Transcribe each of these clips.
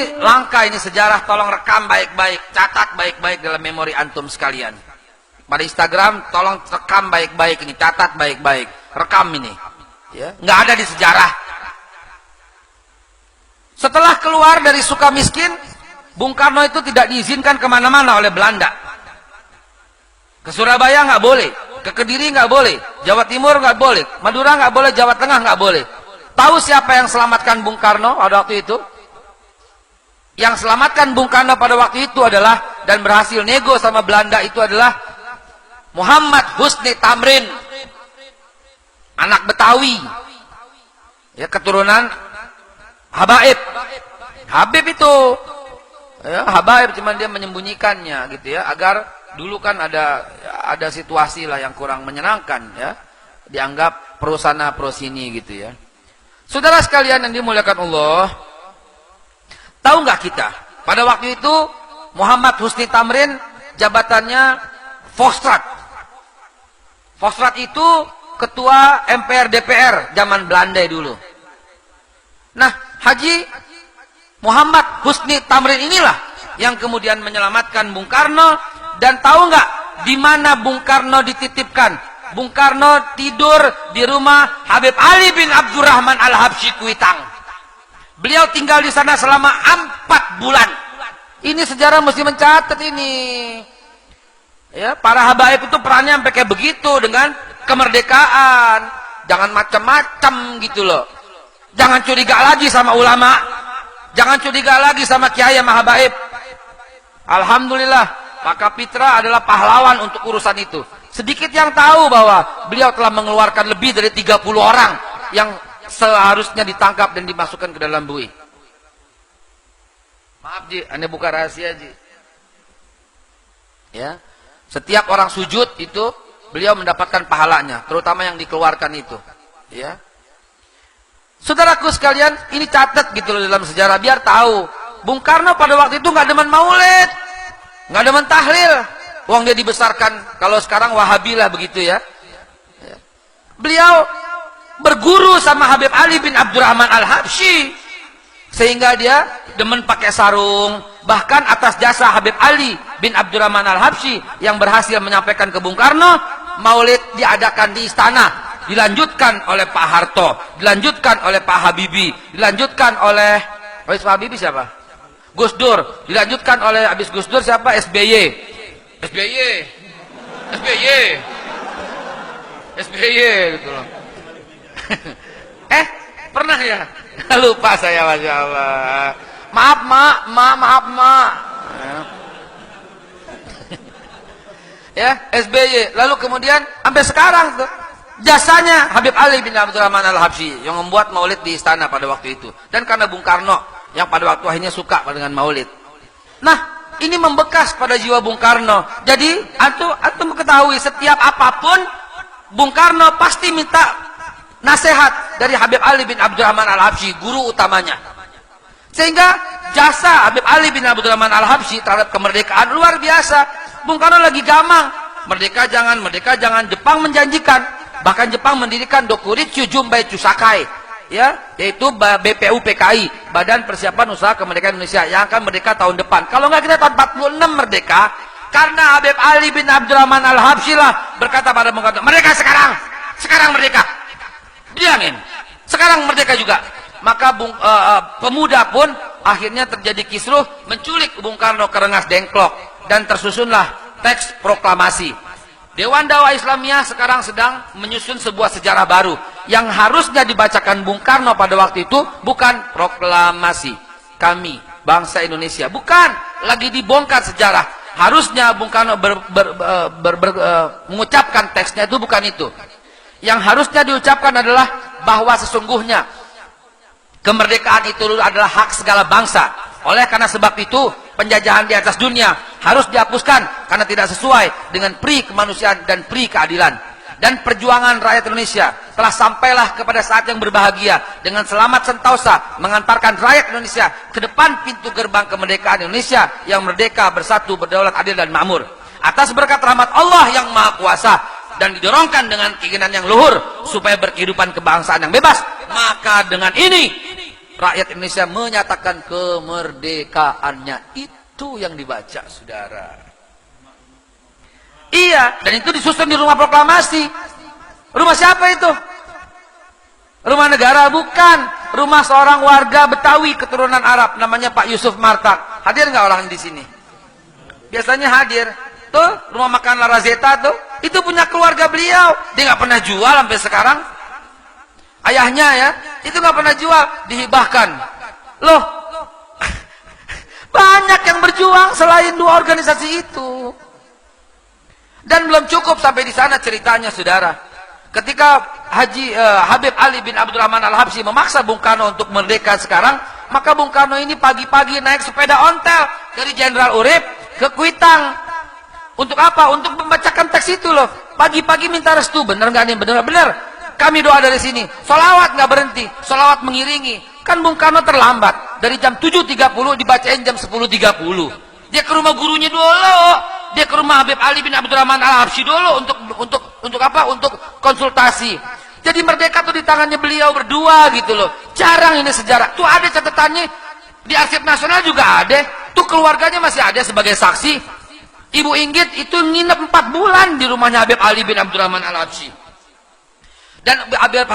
Ini langka, ini sejarah, tolong rekam baik-baik, catat baik-baik dalam memori antum sekalian. Pada Instagram tolong rekam baik-baik ini, catat baik-baik, rekam ini. Ya, nggak ada di sejarah. Setelah keluar dari Sukamiskin, Bung Karno itu tidak diizinkan kemana-mana oleh Belanda. Ke Surabaya nggak boleh, ke Kediri nggak boleh, Jawa Timur nggak boleh, Madura nggak boleh, Jawa Tengah nggak boleh. Tahu siapa yang selamatkan Bung Karno pada waktu itu? Yang selamatkan Bung Karno pada waktu itu adalah, dan berhasil nego sama Belanda itu adalah Muhammad Husni Tamrin, anak Betawi, ya, keturunan Habaib. Habib itu, ya, Habaib, cuman dia menyembunyikannya gitu ya, agar dulu kan ada situasi lah yang kurang menyenangkan ya, dianggap pro sana pro sini gitu ya. Saudara sekalian yang dimuliakan Allah, tahu nggak kita pada waktu itu Muhammad Husni Tamrin jabatannya Fostrat. Fostrat itu ketua MPR DPR zaman Belanda dulu. Nah, Haji Muhammad Husni Tamrin inilah yang kemudian menyelamatkan Bung Karno. Dan tahu nggak di mana Bung Karno dititipkan? Bung Karno tidur di rumah Habib Ali bin Abdurrahman Al-Habsyi Kuitang. Beliau tinggal di sana selama 4 bulan. Ini sejarah mesti mencatat ini. Ya, para habaib itu perannya sampai kayak begitu dengan kemerdekaan. Jangan macam-macam gitu loh. Jangan curiga lagi sama ulama. Jangan curiga lagi sama kiai sama habaib. Alhamdulillah, Pak Kapitra adalah pahlawan untuk urusan itu. Sedikit yang tahu bahwa beliau telah mengeluarkan lebih dari 30 orang yang seharusnya ditangkap dan dimasukkan ke dalam bui. Maaf Ji, Anda buka rahasia Ji. Ya. Setiap orang sujud itu beliau mendapatkan pahalanya, terutama yang dikeluarkan itu. Ya. Saudaraku sekalian, ini catat gitu loh dalam sejarah biar tahu. Bung Karno pada waktu itu nggak demen maulid, nggak demen tahlil. Uang dia dibesarkan, kalau sekarang Wahabi lah begitu ya. Beliau berguru sama Habib Ali bin Abdurrahman Al-Habsyi, sehingga dia demen pakai sarung. Bahkan atas jasa Habib Ali bin Abdurrahman Al-Habsyi yang berhasil menyampaikan ke Bung Karno, maulid diadakan di istana, dilanjutkan oleh Pak Harto, dilanjutkan oleh Pak Habibie, dilanjutkan oleh Pak Habibie siapa? Gus Dur, dilanjutkan oleh habis Gus Dur siapa? SBY. Gitu loh. Pernah ya? Lupa saya, Masya Allah. Maaf mak. Ya, SBY. Lalu kemudian sampai sekarang tuh jasanya Habib Ali bin Abdurrahman Al-Habsyi yang membuat maulid di istana pada waktu itu. Dan karena Bung Karno yang pada waktu akhirnya suka dengan maulid. Nah, ini membekas pada jiwa Bung Karno. Jadi antum ketahui setiap apapun Bung Karno pasti minta nasihat dari Habib Ali bin Abdurrahman Al-Habsyi, guru utamanya. Sehingga jasa Habib Ali bin Abdurrahman Al-Habsyi terhadap kemerdekaan luar biasa. Bung Karno lagi gamang, merdeka jangan, Jepang menjanjikan, bahkan Jepang mendirikan Dokuritsu Jumbai Chusakai, ya, yaitu BPU PKI, Badan Persiapan Usaha Kemerdekaan Indonesia, yang akan merdeka tahun depan. Kalau nggak kita tahun 46 merdeka, karena Habib Ali bin Abdurrahman Al-Habsyi lah berkata pada Bung Karno, merdeka sekarang merdeka. Diamin, sekarang merdeka juga. Maka pemuda pun akhirnya terjadi kisruh, menculik Bung Karno ke Rengas Dengklok, dan tersusunlah teks proklamasi. Dewan Dakwah Islamiyah sekarang sedang menyusun sebuah sejarah baru yang harusnya dibacakan Bung Karno pada waktu itu bukan proklamasi kami bangsa Indonesia, bukan, lagi dibongkar sejarah. Harusnya Bung Karno mengucapkan teksnya itu bukan itu. Yang harusnya diucapkan adalah bahwa sesungguhnya kemerdekaan itu adalah hak segala bangsa. Oleh karena sebab itu, penjajahan di atas dunia harus dihapuskan karena tidak sesuai dengan pri kemanusiaan dan pri keadilan. Dan perjuangan rakyat Indonesia telah sampailah kepada saat yang berbahagia dengan selamat sentosa mengantarkan rakyat Indonesia ke depan pintu gerbang kemerdekaan Indonesia yang merdeka, bersatu, berdaulat, adil dan makmur. Atas berkat rahmat Allah yang Maha Kuasa dan didorongkan dengan keinginan yang luhur supaya berkehidupan kebangsaan yang bebas, maka dengan ini rakyat Indonesia menyatakan kemerdekaannya. Itu yang dibaca, saudara. Iya, dan itu disusun di rumah proklamasi. Rumah siapa itu? Rumah negara? Bukan. Rumah seorang warga Betawi keturunan Arab, namanya Pak Yusuf Martak. Hadir nggak orang di sini? Biasanya hadir. Tuh, rumah makan La Razeta tuh, itu punya keluarga beliau. Dia nggak pernah jual sampai sekarang. Ayahnya ya, itu nggak pernah jual, dihibahkan. Loh, banyak yang berjuang selain dua organisasi itu. Dan belum cukup sampai di sana ceritanya, saudara. Ketika Habib Ali bin Abdurrahman Al-Habsyi memaksa Bung Karno untuk merdeka sekarang, maka Bung Karno ini pagi-pagi naik sepeda ontel dari Jenderal Urip ke Kuitang. Untuk apa? Untuk membacakan teks itu loh. Pagi-pagi minta restu. Bener nggak nih? Bener. Kami doa dari sini. Sholawat nggak berhenti. Sholawat mengiringi. Kan Bung Karno terlambat. Dari jam 7.30 dibacain jam 10.30. Dia ke rumah gurunya dulu. Dia ke rumah Habib Ali bin Abdurrahman Al-Habsyi dulu untuk apa? Untuk konsultasi. Jadi merdeka tuh di tangannya beliau berdua gitu loh. Jarang ini sejarah. Tuh ada catatannya di Arsip Nasional juga ada. Tuh keluarganya masih ada sebagai saksi. Ibu Inggit itu nginep 4 bulan di rumahnya Habib Ali bin Abdurrahman Al-Habsyi. Dan Habib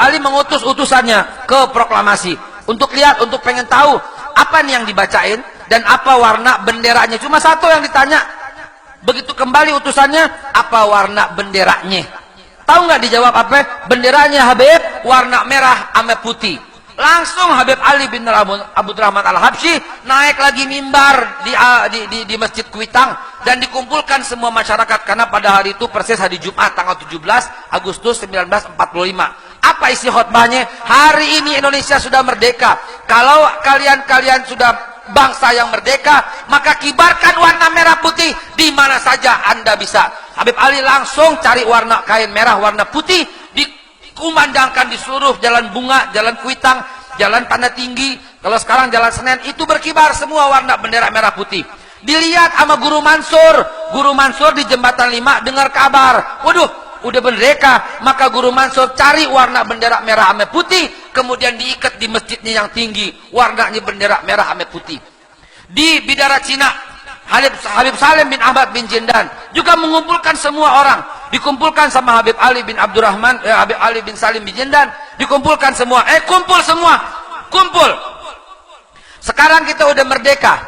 Ali mengutus utusannya ke proklamasi untuk lihat, untuk pengen tahu apa nih yang dibacain dan apa warna benderanya. Cuma satu yang ditanya. Begitu kembali utusannya, apa warna benderanya? Tahu nggak dijawab apa? Benderanya Habib warna merah sama putih. Langsung Habib Ali bin Abdurrahman Al-Habsyi naik lagi mimbar di Masjid Kuitang dan dikumpulkan semua masyarakat, karena pada hari itu persis hari Jumat tanggal 17 Agustus 1945. Apa isi khutbahnya? Hari ini Indonesia sudah merdeka. Kalau kalian sudah bangsa yang merdeka, maka kibarkan warna merah putih di mana saja Anda bisa. Habib Ali langsung cari warna kain merah warna putih, dikumandangkan di seluruh jalan Bunga, jalan Kuitang, jalan Tanda Tinggi, kalau sekarang jalan Senen, itu berkibar semua warna bendera merah putih. Dilihat sama Guru Mansur di Jembatan 5 dengar kabar, waduh udah merdeka, maka Guru Mansur cari warna bendera merah sama putih, kemudian diikat di masjidnya yang tinggi, warnanya bendera merah sama putih. Di Bidara Cina, Habib Salim bin Ahmad bin Jindan juga mengumpulkan semua orang, dikumpulkan sama Habib Ali bin Habib Ali bin Salim bin Jindan, dikumpulkan semua, kumpul semua, kumpul. Sekarang kita udah merdeka,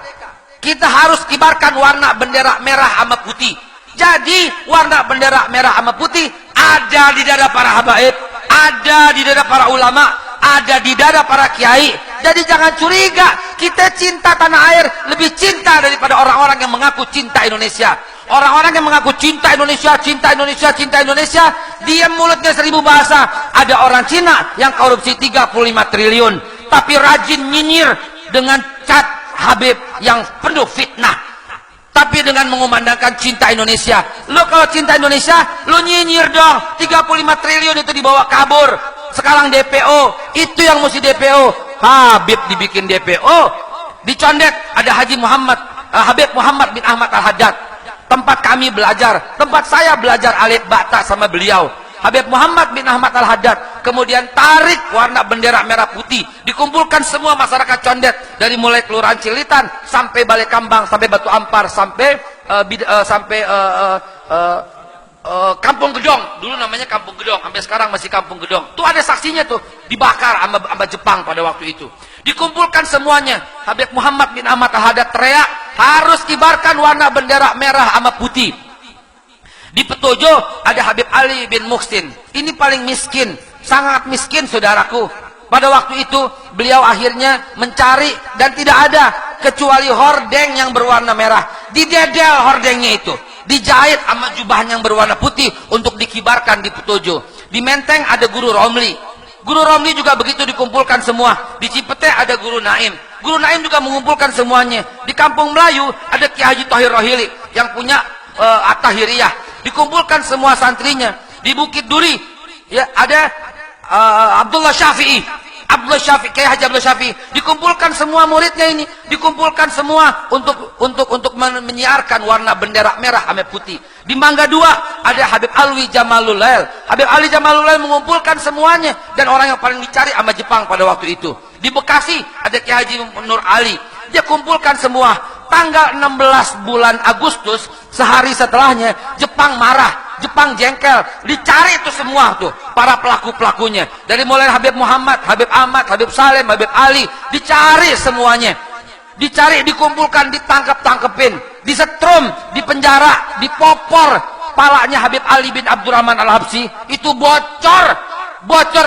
kita harus kibarkan warna bendera merah sama putih. Jadi warna bendera merah sama putih ada di dada para habaib, ada di dada para ulama, ada di dada para kiai. Jadi jangan curiga, kita cinta tanah air lebih cinta daripada orang-orang yang mengaku cinta Indonesia. Orang-orang yang mengaku cinta Indonesia, cinta Indonesia, cinta Indonesia, diam mulutnya 1000 bahasa. Ada orang Cina yang korupsi 35 triliun, tapi rajin nyinyir dengan cat Habib yang penuh fitnah, tapi dengan mengumandangkan cinta Indonesia. Lo kalau cinta Indonesia, lo nyinyir dong. 35 triliun itu dibawa kabur. Sekarang DPO, itu yang mesti DPO. Habib dibikin DPO, dicondet. Ada Habib Muhammad bin Ahmad Al-Haddad, tempat kami belajar, tempat saya belajar alit bata sama beliau. Habib Muhammad bin Ahmad Al-Haddad kemudian tarik warna bendera merah putih, dikumpulkan semua masyarakat condet dari mulai Kelurahan Cilitan sampai Balai Kambang, sampai Batu Ampar, sampai Kampung Gedong. Dulu namanya Kampung Gedong, sampai sekarang masih Kampung Gedong. Tuh ada saksinya tuh, dibakar sama Jepang pada waktu itu. Dikumpulkan semuanya. Habib Muhammad bin Ahmad Al-Haddad teriak, harus kibarkan warna bendera merah sama putih. Di Petojo ada Habib Ali bin Muhsin. Ini paling miskin, sangat miskin saudaraku. Pada waktu itu beliau akhirnya mencari dan tidak ada kecuali hordeng yang berwarna merah. Didedel hordengnya itu, dijahit sama jubah yang berwarna putih untuk dikibarkan di Petojo. Di Menteng ada Guru Romli. Guru Romli juga begitu dikumpulkan semua. Di Cipete ada Guru Naim. Guru Naim juga mengumpulkan semuanya. Di Kampung Melayu ada Kiai Haji Thohir Rohili yang punya At-Tahiriyah. Dikumpulkan semua santrinya. Di Bukit Duri ya ada Abdullah Syafi'i, Kiai Haji Abdullah Syafi'i. Dikumpulkan semua muridnya ini, dikumpulkan semua untuk menyiarkan warna bendera merah sama putih. Di Mangga 2 ada Habib Alwi Jamalulail. Habib Ali Jamalulail mengumpulkan semuanya, dan orang yang paling dicari sama Jepang pada waktu itu. Di Bekasi ada Kiai Haji Nur Ali. Dia kumpulkan semua. Tanggal 16 bulan Agustus, sehari setelahnya, Jepang marah, Jepang jengkel, dicari itu semua tuh para pelaku-pelakunya. Dari mulai Habib Muhammad, Habib Ahmad, Habib Salim, Habib Ali, dicari semuanya. Dicari, dikumpulkan, ditangkep-tangkepin, disetrum, dipenjara, dipopor. Palanya Habib Ali bin Abdurrahman Al-Habsyi itu bocor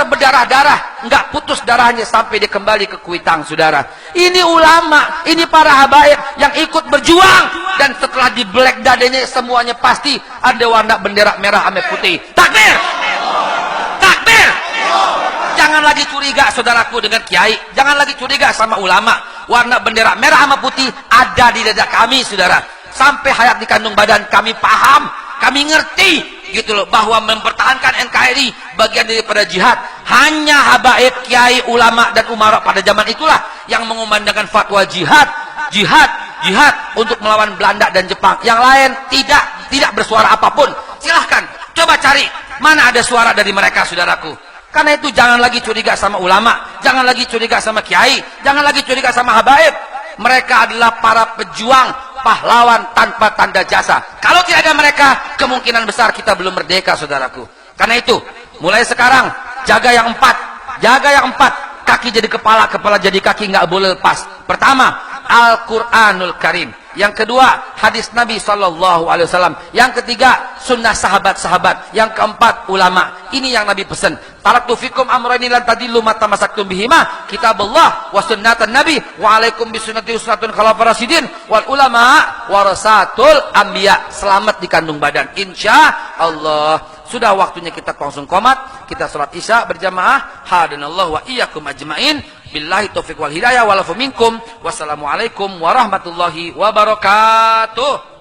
berdarah-darah, nggak putus darahnya sampai dia kembali ke Kuitang, saudara. Ini ulama, ini para habaib yang ikut berjuang, dan setelah di black dadanya semuanya pasti ada warna bendera merah sama putih. Takbir, takbir. Jangan lagi curiga saudaraku dengan kiai, jangan lagi curiga sama ulama. Warna bendera merah sama putih ada di dada kami, saudara. Sampai hayat di kandung badan kami paham, kami ngerti gitu loh, bahwa mempertahankan NKRI bagian daripada jihad. Hanya habaib, kiai, ulama dan umara pada zaman itulah yang mengumandangkan fatwa jihad untuk melawan Belanda dan Jepang. Yang lain tidak bersuara apapun. Silahkan coba cari mana ada suara dari mereka, saudaraku. Karena itu jangan lagi curiga sama ulama, jangan lagi curiga sama kiai, jangan lagi curiga sama habaib. Mereka adalah para pejuang, pahlawan tanpa tanda jasa. Kalau tidak ada mereka, kemungkinan besar kita belum merdeka, saudaraku. Karena itu, mulai sekarang jaga yang empat. Kaki jadi kepala, kepala jadi kaki, nggak boleh lepas. Pertama, Al-Quranul Karim. Yang kedua, hadis Nabi SAW. Yang ketiga, sunnah sahabat-sahabat. Yang keempat, ulama. Ini yang Nabi pesan. Taraktu fikum amrayni lan tadillu ma tamassaktum bihima, kitabullah wa sunnatan nabi wa alaikum bisunnati usnatun khalafar rasyidin wal ulama warasatul anbiya. Selamat di kandung badan, insya Allah. Sudah waktunya kita langsung qomat, kita salat isya berjamaah. Hadanallahu wa iyyakum ajmain. Billahi taufiq wal hidayah wal afu minkum. Wassalamualaikum warahmatullahi wabarakatuh.